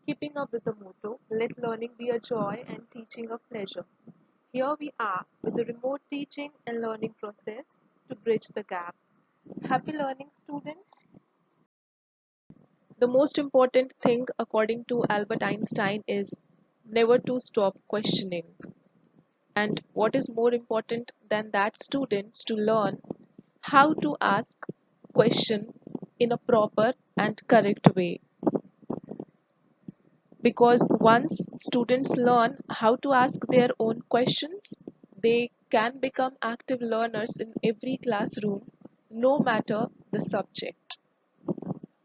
Keeping up with the motto, let learning be a joy and teaching a pleasure. Here we are with the remote teaching and learning process to bridge the gap. Happy learning, students! The most important thing, according to Albert Einstein, is never to stop questioning. And what is more important than that, students, to learn how to ask question in a proper and correct way, because once students learn how to ask their own questions, they can become active learners in every classroom, no matter the subject.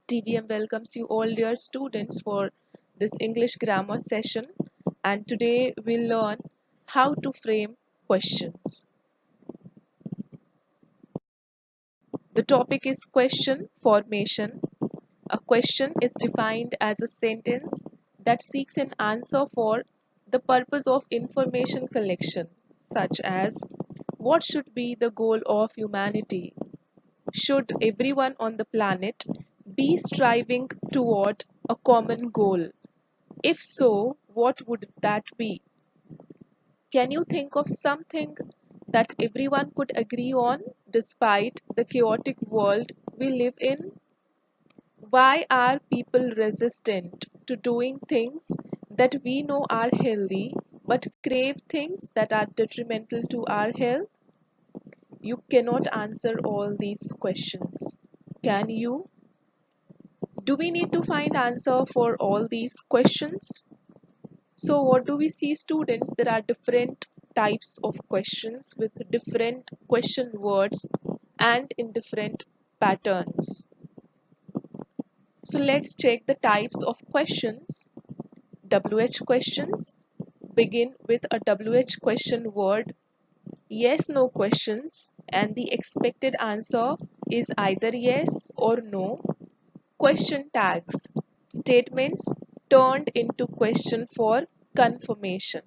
TVM welcomes you all, dear students, for this English grammar session, and today we'll learn how to frame questions. The topic is question formation. A question is defined as a sentence that seeks an answer for the purpose of information collection, such as what should be the goal of humanity? Should everyone on the planet be striving toward a common goal? If so, what would that be? Can you think of something that everyone could agree on despite the chaotic world we live in? Why are people resistant to doing things that we know are healthy but crave things that are detrimental to our health? You cannot answer all these questions. Can you? Do we need to find answer for all these questions? So what do we see, students? There are different types of questions with different question words and in different patterns. So let's check the types of questions. WH questions begin with a WH question word, yes no questions, and the expected answer is either yes or no. Question tags, statements turned into question for confirmation.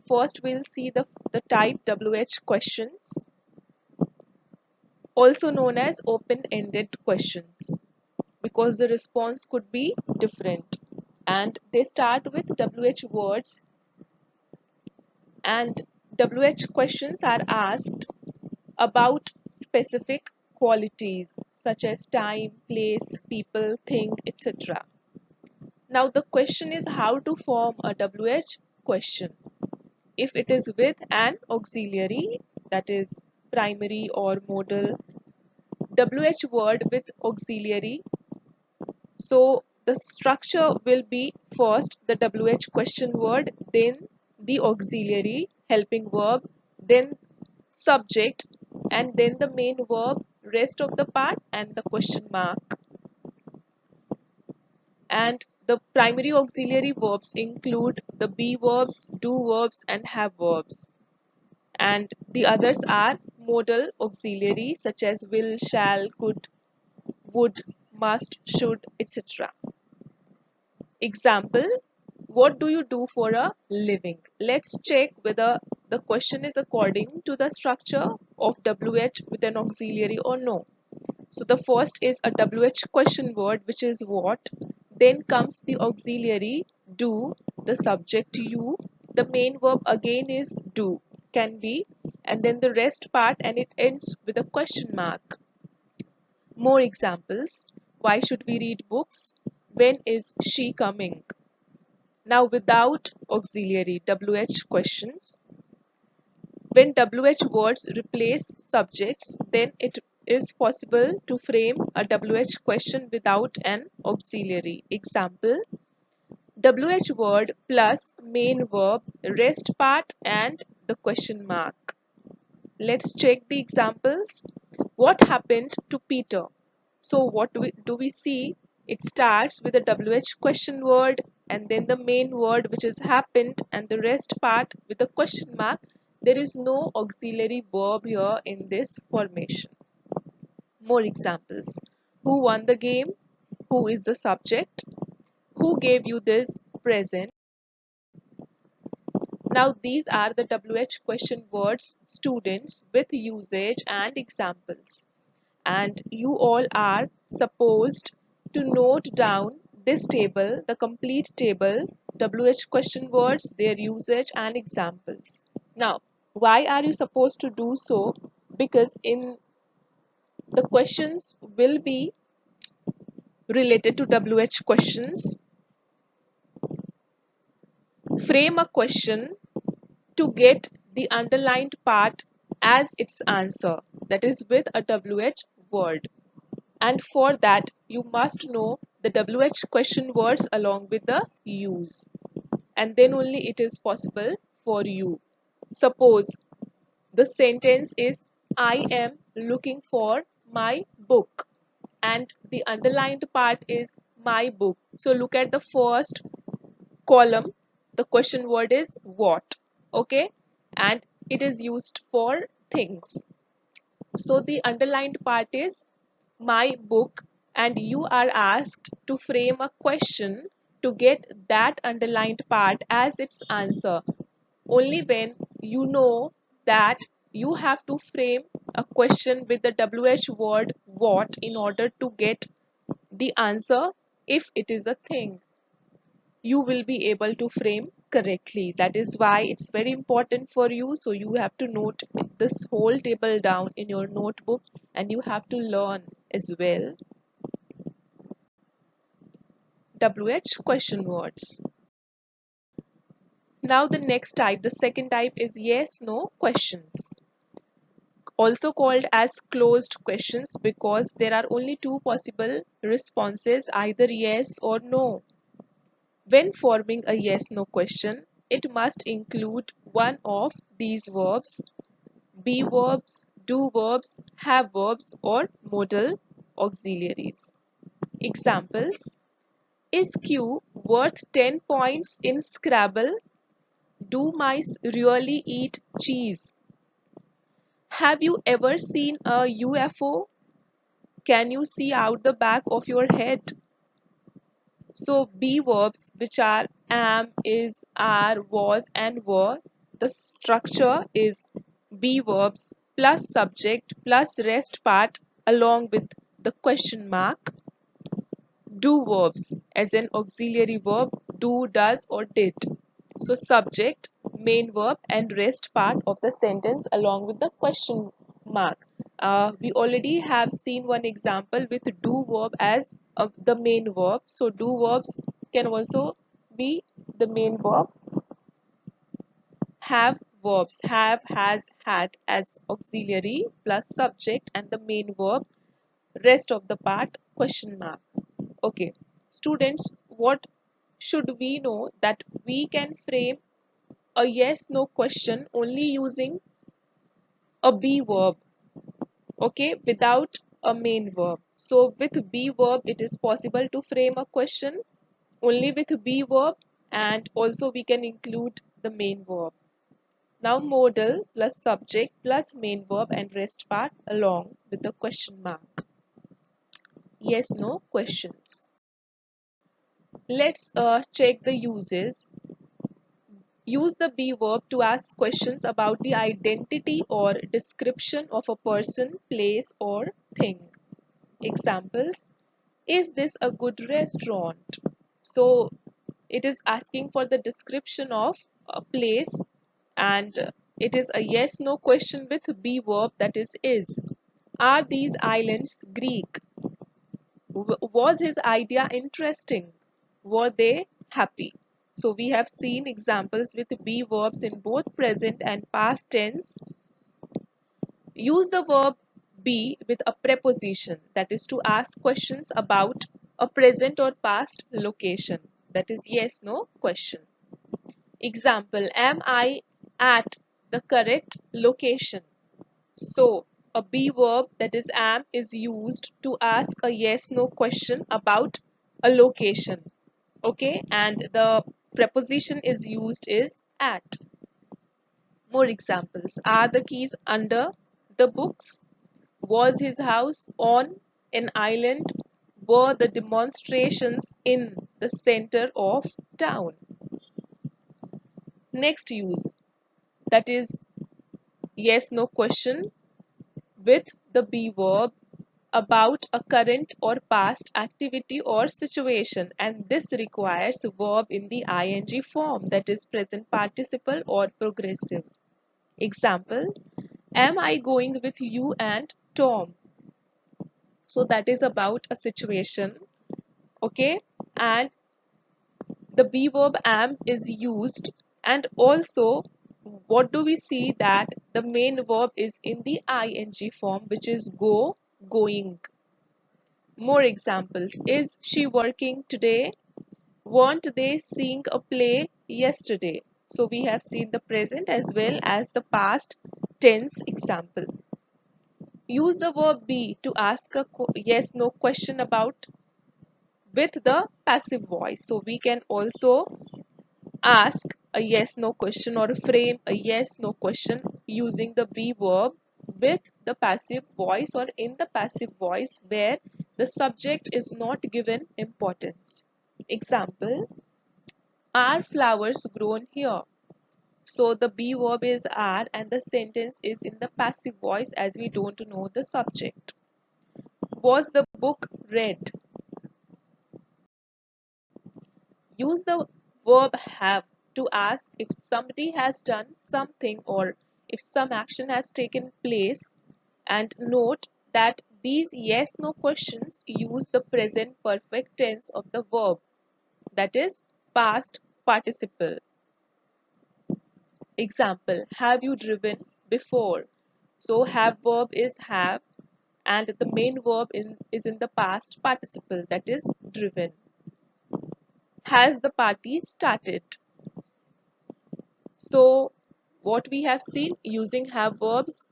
First, we'll see the type WH questions, also known as open-ended questions, because the response could be different. And they start with WH words, and WH questions are asked about specific qualities such as time, place, people, thing, etc. Now the question is how to form a WH question. If it is with an auxiliary, that is primary or modal, WH word with auxiliary. So the structure will be first the WH question word, then the auxiliary helping verb, then subject, and then the main verb, rest of the part, and the question mark. And the primary auxiliary verbs include the be verbs, do verbs, and have verbs. And the others are modal auxiliary such as will, shall, could, would, must, should, etc. Example, what do you do for a living? Let's check whether the question is according to the structure of WH with an auxiliary or no. So the first is a WH question word, which is what. Then comes the auxiliary do, the subject you. The main verb again is do, can be, and then the rest part, and it ends with a question mark. More examples. Why should we read books? When is she coming? Now without auxiliary WH questions, when WH words replace subjects, then it is possible to frame a WH question without an auxiliary. Example, WH word plus main verb, rest part, and the question mark. Let's check the examples. What happened to Peter? So what do we see? It starts with a WH question word and then the main word, which is happened, and the rest part with a question mark. There is no auxiliary verb here in this formation. More examples. Who won the game? Who is the subject? Who gave you this present? Now these are the WH question words, students, with usage and examples. And you all are supposed to note down this table, the complete table, WH question words, their usage and examples. Now, why are you supposed to do so? Because in the questions will be related to WH questions. Frame a question to get the underlined part as its answer, that is with a WH word. And for that, you must know the WH question words along with the use. And then only it is possible for you. Suppose the sentence is I am looking for my book, and the underlined part is my book. So look at the first column. The question word is what, okay, and it is used for things. So the underlined part is my book, and you are asked to frame a question to get that underlined part as its answer. Only when you know that you have to frame a question with the WH word what in order to get the answer, if it is a thing, you will be able to frame correctly. That is why it's very important for you. So you have to note this whole table down in your notebook, and you have to learn as well WH question words. Now the next type, the second type is yes no questions, also called as closed questions, because there are only two possible responses, either yes or no. When forming a yes no question, it must include one of these verbs: be verbs, do verbs, have verbs, or modal auxiliaries. Examples: is Q worth 10 points in Scrabble? Do mice really eat cheese? Have you ever seen a UFO? Can you see out the back of your head? So be verbs, which are am, is, are, was, and were. The structure is be verbs plus subject plus rest part along with the question mark. Do verbs as an auxiliary verb: do, does, or did. So subject, main verb, and rest part of the sentence along with the question mark. We already have seen one example with do verb as the main verb. So do verbs can also be the main verb. Have verbs: have, has, had as auxiliary plus subject and the main verb, rest of the part question mark. Okay, students, what should we know? That we can frame a yes no question only using a be verb, okay, without a main verb. So with be verb it is possible to frame a question only with be verb, and also we can include the main verb. Now modal plus subject plus main verb and rest part along with the question mark. Yes no questions. Let's check the uses. Use the be verb to ask questions about the identity or description of a person, place, or thing. Examples: is this a good restaurant? So it is asking for the description of a place, and it is a yes no question with be verb, that is. Are these islands Greek? Was his idea interesting? Were they happy? So we have seen examples with be verbs in both present and past tense. Use the verb be with a preposition, that is to ask questions about a present or past location, that is yes no question. Example: am I at the correct location? So a be verb, that is am, is used to ask a yes no question about a location, okay, and the preposition is used is at. More examples: are the keys under the books? Was his house on an island? Were the demonstrations in the center of town? Next use, that is yes no question with the be verb about a current or past activity or situation, and this requires a verb in the ing form, that is present participle or progressive. Example: am I going with you and Tom? So that is about a situation, okay? And the be verb am is used, and also what do we see that the main verb is in the ing form, which is go, going. More examples: is she working today? Weren't they seeing a play yesterday? So we have seen the present as well as the past tense example. Use the verb be to ask a yes no question about with the passive voice. So we can also ask a yes no question or frame a yes no question using the be verb with the passive voice or in the passive voice where the subject is not given importance. Example: are flowers grown here? So the be verb is are and the sentence is in the passive voice as we don't know the subject. Was the book read? Use the verb have to ask if somebody has done something or if some action has taken place, and note that these yes no questions use the present perfect tense of the verb, that is past participle. Example: have you driven before? So have verb is have and the main verb is in the past participle, that is driven. Has the party started? So what we have seen, using have verbs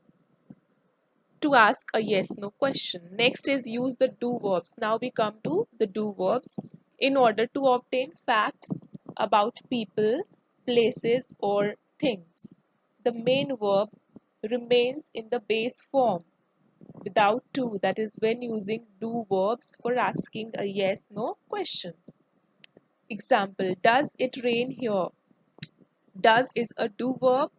to ask a yes no question. Next is use the do verbs. Now we come to the do verbs. In order to obtain facts about people, places or things, the main verb remains in the base form without to, that is when using do verbs for asking a yes no question. Example: does it rain here? Does is a do verb,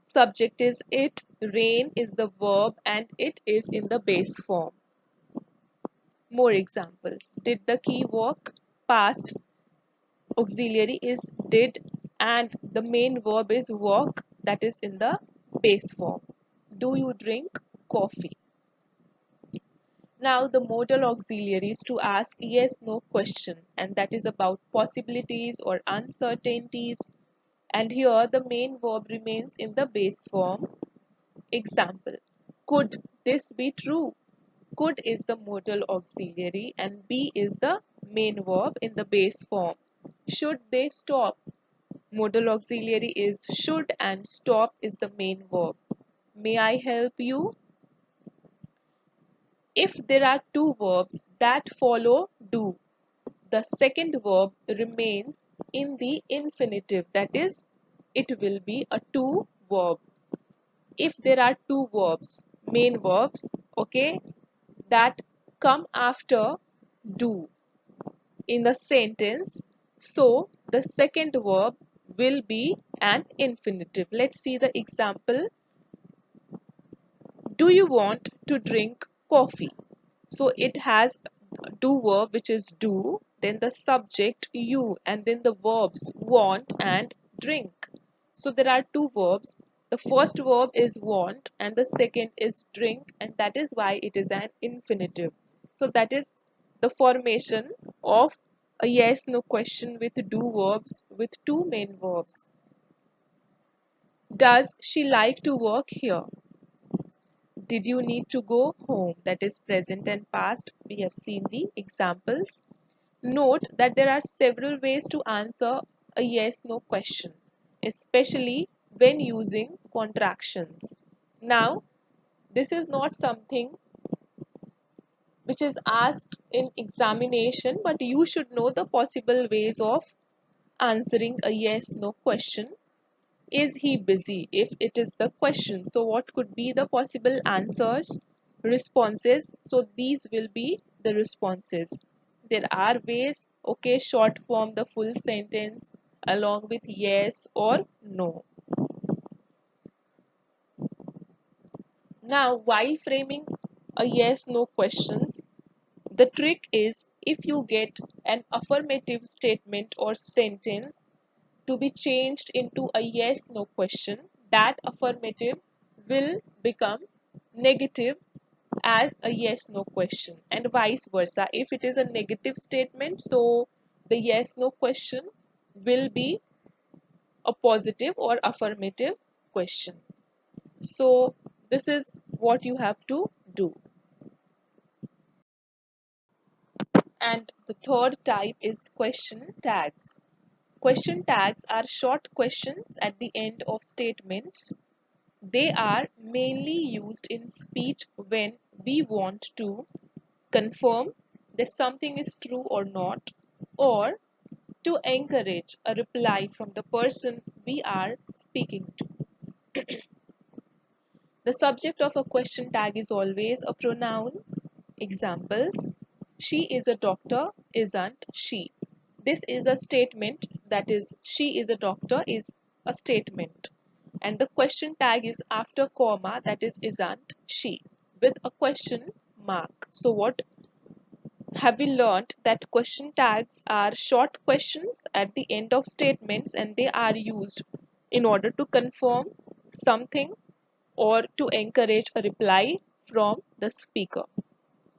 subject is it, rain is the verb, and it is in the base form. More examples: did the key work? Past auxiliary is did, and the main verb is work, that is in the base form. Do you drink coffee? Now the modal auxiliaries to ask yes no question, and that is about possibilities or uncertainties, and here the main verb remains in the base form. Example: could this be true? Could is the modal auxiliary and be is the main verb in the base form. Should they stop? Modal auxiliary is should and stop is the main verb. May I help you? If there are two verbs that follow do, the second verb remains in the infinitive, that is, it will be a to verb. If there are two verbs, main verbs, okay, that come after do in the sentence, so the second verb will be an infinitive. Let's see the example. Do you want to drink coffee? So it has do verb which is do, then the subject you, and then the verbs want and drink. So there are two verbs. The first verb is want and the second is drink, and that is why it is an infinitive. So that is the formation of a yes no question with do verbs with two main verbs. Does she like to work here? Did you need to go home? That is present and past. We have seen the examples. Note that there are several ways to answer a yes no question, especially when using contractions. Now, this is not something which is asked in examination, but you should know the possible ways of answering a yes no question. Is he busy? If it is the question, so what could be the possible answers, responses? So these will be the responses. There are ways, okay, short form the full sentence along with yes or no. Now, while framing a yes no questions. The trick is if you get an affirmative statement or sentence to be changed into a yes no question, that affirmative will become negative as a yes no question, and vice versa. If it is a negative statement, so the yes no question will be a positive or affirmative question. So this is what you have to do. And the third type is question tags. Question tags are short questions at the end of statements. They are mainly used in speech when we want to confirm that something is true or not, or to encourage a reply from the person we are speaking to. The subject of a question tag is always a pronoun. Examples: she is a doctor, isn't she? This is a statement, that is, she is a doctor is a statement. And the question tag is after comma, that is, isn't she, with a question mark. So, what have we learned? That question tags are short questions at the end of statements, and they are used in order to confirm something or to encourage a reply from the speaker.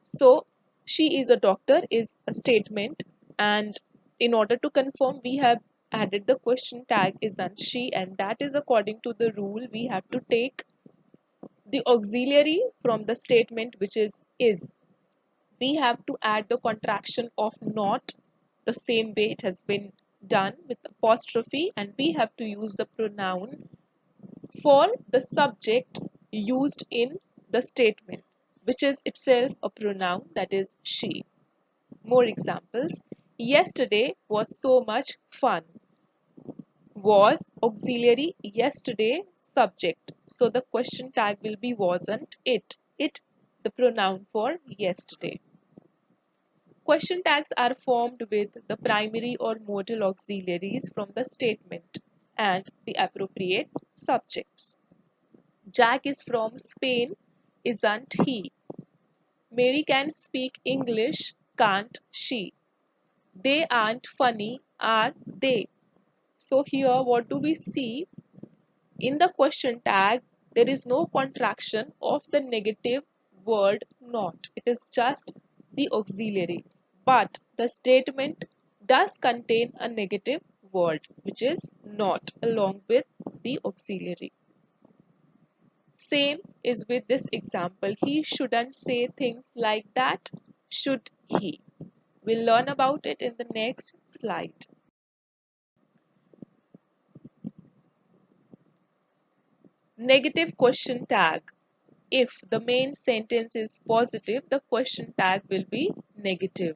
So, she is a doctor is a statement, and in order to confirm, we have added the question tag isn't she, and that is according to the rule we have to take the auxiliary from the statement, which is. We have to add the contraction of not the same way it has been done with apostrophe, and we have to use the pronoun for the subject used in the statement, which is itself a pronoun, that is she. More examples. Yesterday was so much fun. Was auxiliary, yesterday subject. So the question tag will be wasn't it. It the pronoun for yesterday. Question tags are formed with the primary or modal auxiliaries from the statement and the appropriate subjects. Jack is from Spain, isn't he? Mary can speak English, can't she? They aren't funny, are they? So here what do we see? In the question tag, there is no contraction of the negative word not. It is just the auxiliary. But the statement does contain a negative word, which is not, along with the auxiliary. Same is with this example. He shouldn't say things like that, should he? We'll learn about it in the next slide. Negative question tag. If the main sentence is positive, the question tag will be negative.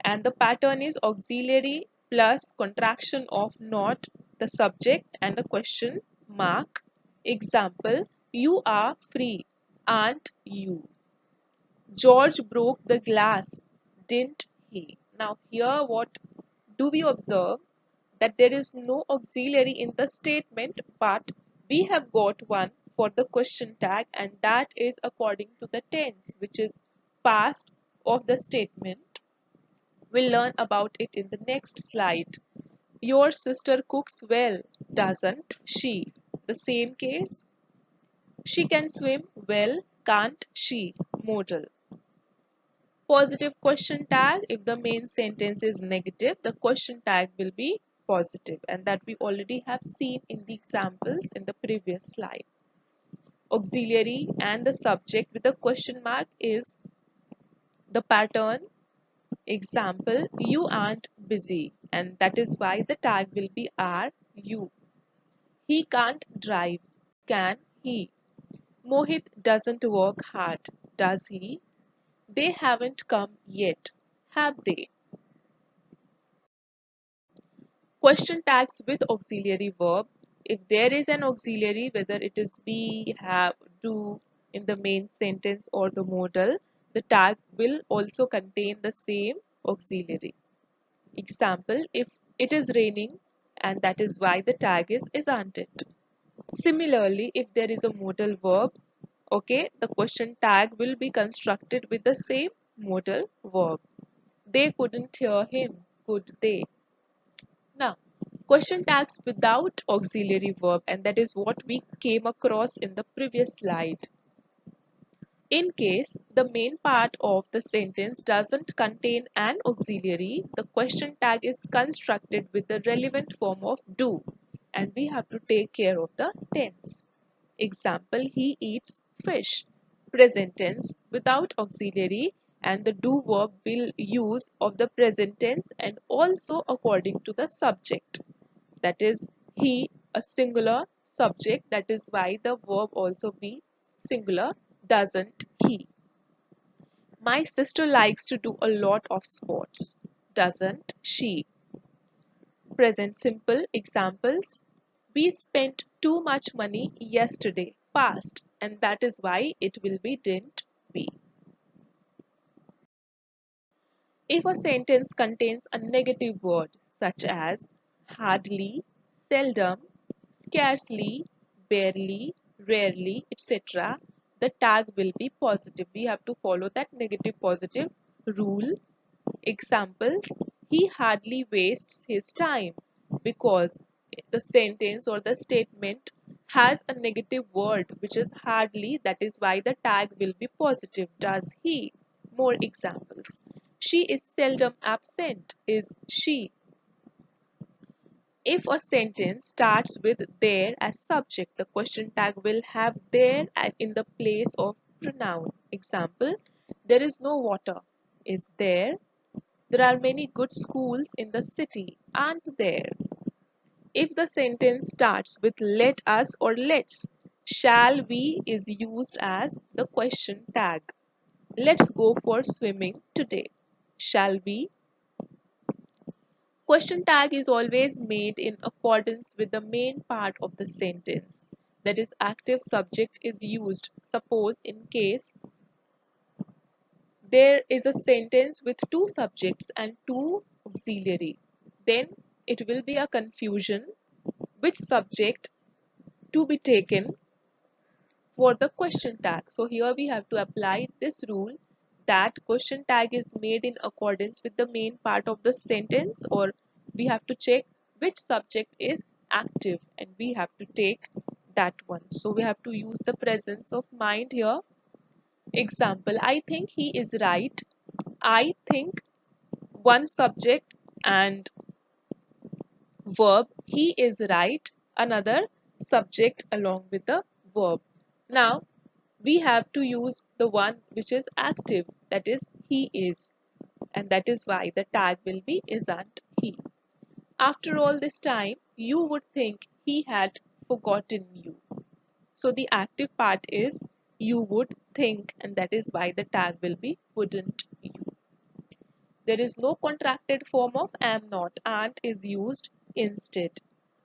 And the pattern is auxiliary plus contraction of not, the subject, and a question mark. Example: you are free, aren't you? George broke the glass, didn't he? Now, here what do we observe? That there is no auxiliary in the statement, but we have got one for the question tag, and that is according to the tense, which is past of the statement. We'll learn about it in the next slide. Your sister cooks well, doesn't she? The same case. She can swim well, can't she? Modal. Positive question tag. If the main sentence is negative, the question tag will be positive, and that we already have seen in the examples in the previous slide. Auxiliary and the subject with the question mark is the pattern. Example: you aren't busy, and that is why the tag will be are you. He can't drive, can he? Mohit doesn't work hard, does he? They haven't come yet, have they? Question tags with auxiliary verb. If there is an auxiliary, whether it is be, have, do in the main sentence or the modal, the tag will also contain the same auxiliary. Example: if it is raining, and that is why the tag is isn't it. Similarly, if there is a modal verb, Okay, the question tag will be constructed with the same modal verb. They couldn't hear him, could they? Now, question tags without auxiliary verb, and that is what we came across in the previous slide. In case the main part of the sentence doesn't contain an auxiliary, the question tag is constructed with the relevant form of do, and we have to take care of the tense. Example, he eats fish. Present tense without auxiliary, and the do verb will use of the present tense and also according to the subject. That is he, a singular subject, that is why the verb also be singular, doesn't he. My sister likes to do a lot of sports, doesn't she? Present simple examples. We spent too much money yesterday, past, and that is why it will be didn't we. If a sentence contains a negative word such as hardly, seldom, scarcely, barely, rarely, etc., the tag will be positive. We have to follow that negative positive rule. Examples, he hardly wastes his time, because the sentence or the statement has a negative word which is hardly, that is why the tag will be positive. Does he? More examples. She is seldom absent. Is she? If a sentence starts with there as subject, the question tag will have there in the place of pronoun. Example, there is no water. Is there? There are many good schools in the city, aren't there? If the sentence starts with let us or let's, shall we is used as the question tag. Let's go for swimming today. Shall we? Question tag is always made in accordance with the main part of the sentence. That is, active subject is used. Suppose in case there is a sentence with two subjects and two auxiliary, then it will be a confusion which subject to be taken for the question tag. So here we have to apply this rule that question tag is made in accordance with the main part of the sentence, or we have to check which subject is active and we have to take that one. So we have to use the presence of mind here. Example, I think he is right. I think, one subject and verb, he is right, another subject along with the verb. Now we have to use the one which is active, that is he is, and that is why the tag will be isn't he. After all this time you would think he had forgotten you. So the active part is you would think, and that is why the tag will be wouldn't you. There is no contracted form of am not. Aren't is used instead.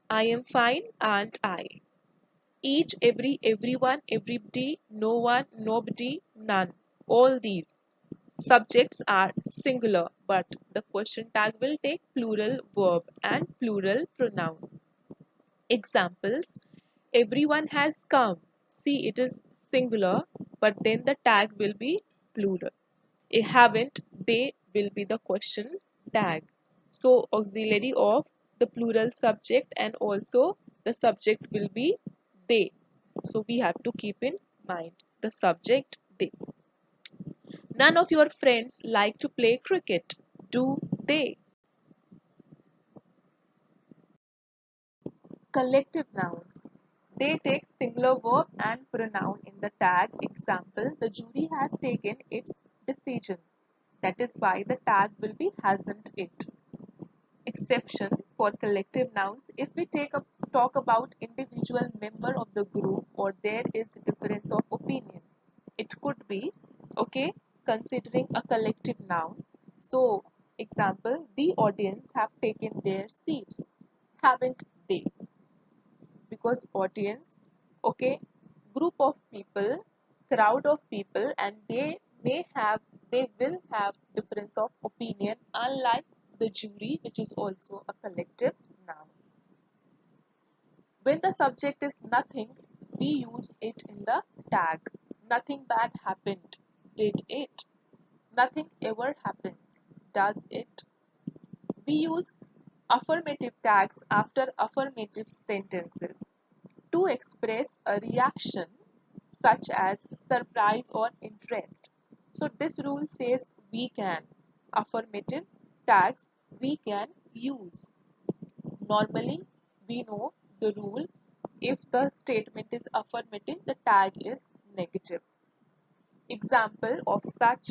I am fine, aren't I? Each, every, everyone, everybody, no one, nobody, none. All these subjects are singular, but the question tag will take plural verb and plural pronoun. Examples, everyone has come. See, it is singular, but then the tag will be plural. Haven't, they will be the question tag. So auxiliary of the plural subject and also the subject will be they. So we have to keep in mind the subject they. None of your friends like to play cricket, do they? Collective nouns. They take singular verb and pronoun in the tag. Example, the jury has taken its decision. That is why the tag will be hasn't it. Exception for collective nouns, if we talk about individual member of the group or there is difference of opinion, it could be okay considering a collective noun. So example, the audience have taken their seats, haven't they? Because audience, okay, group of people, crowd of people, and they will have difference of opinion, unlike the jury which is also a collective noun. When the subject is nothing, we use it in the tag. Nothing bad happened, did it? Nothing ever happens, does it? We use affirmative tags after affirmative sentences to express a reaction such as surprise or interest. So this rule says we can. Affirmative tags we can use. Normally, we know the rule. If the statement is affirmative, the tag is negative. Example of such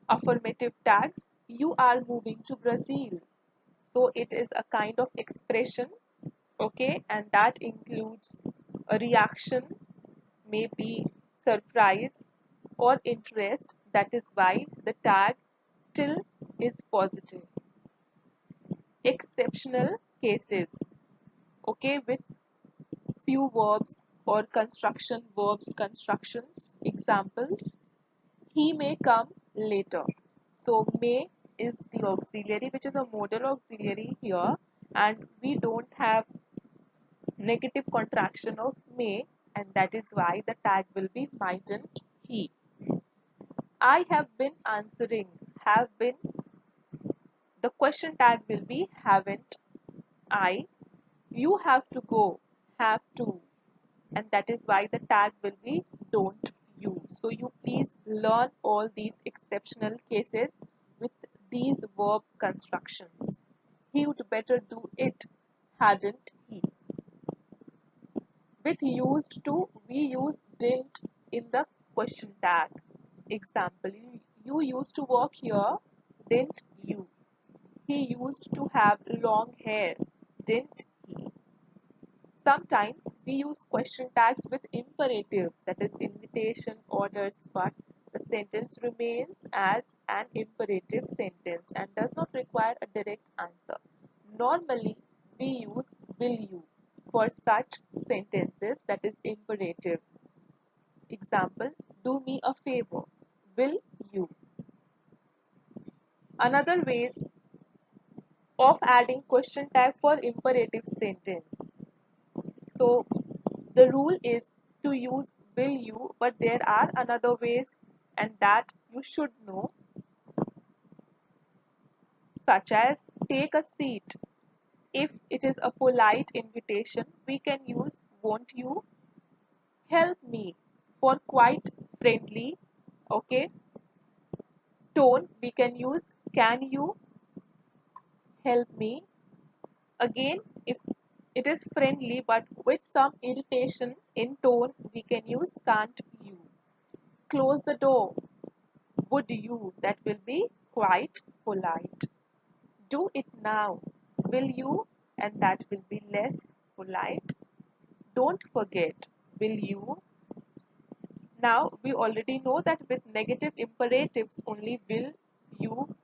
affirmative tags: you are moving to Brazil. So it is a kind of expression, okay, and that includes a reaction, maybe surprise or interest. That is why the tag still is positive. Exceptional cases, okay, with few verbs or constructions. Examples: he may come later. So may is the auxiliary, which is a modal auxiliary here, and we don't have negative contraction of may, and that is why the tag will be mightn't he. I have been answering. Have been, the question tag will be haven't I. You have to go. Have to, and that is why the tag will be don't you. So you please learn all these exceptional cases with these verb constructions. He would better do it, hadn't he? With used to, we use didn't in the question tag. Example: you used to work here, didn't you? He used to have long hair, didn't he? Sometimes we use question tags with imperative, that is invitation, orders, but the sentence remains as an imperative sentence and does not require a direct answer. Normally, we use will you for such sentences, that is imperative. Example: do me a favor, will you? Another ways of adding question tag for imperative sentence. So the rule is to use will you, but there are another ways and that you should know, such as take a seat. If it is a polite invitation, we can use won't you help me. For quite friendly, okay, tone, we can use can you help me. Again, if it is friendly but with some irritation in tone, we can use can't you. Close the door, would you, that will be quite polite. Do it now, will you, and that will be less polite. Don't forget, will you. Now we already know that with negative imperatives only will you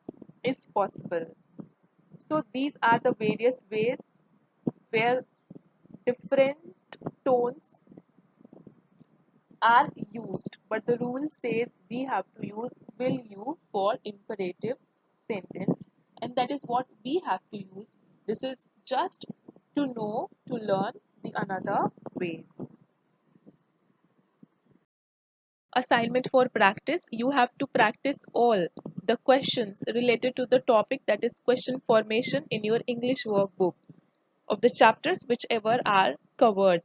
is possible. So these are the various ways where different tones are used, but the rule says we have to use will you for imperative sentence, and that is what we have to use. This is just to know, to learn the another ways. Assignment for practice: you have to practice all the questions related to the topic, that is question formation, in your English workbook of the chapters whichever are covered.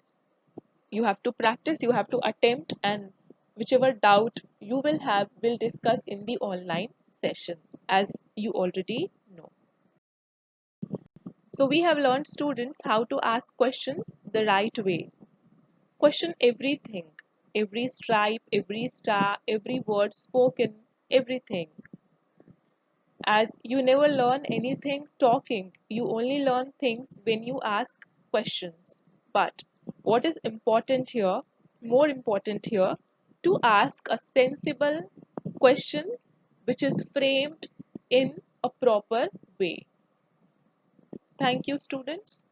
You have to practice, you have to attempt, and whichever doubt you will have, will discuss in the online session, as you already know. So we have learned, students, how to ask questions the right way. Question everything, every stripe, every star, every word spoken, everything. As you never learn anything talking, you only learn things when you ask questions. But what is important here, more important here, to ask a sensible question which is framed in a proper way. Thank you, students.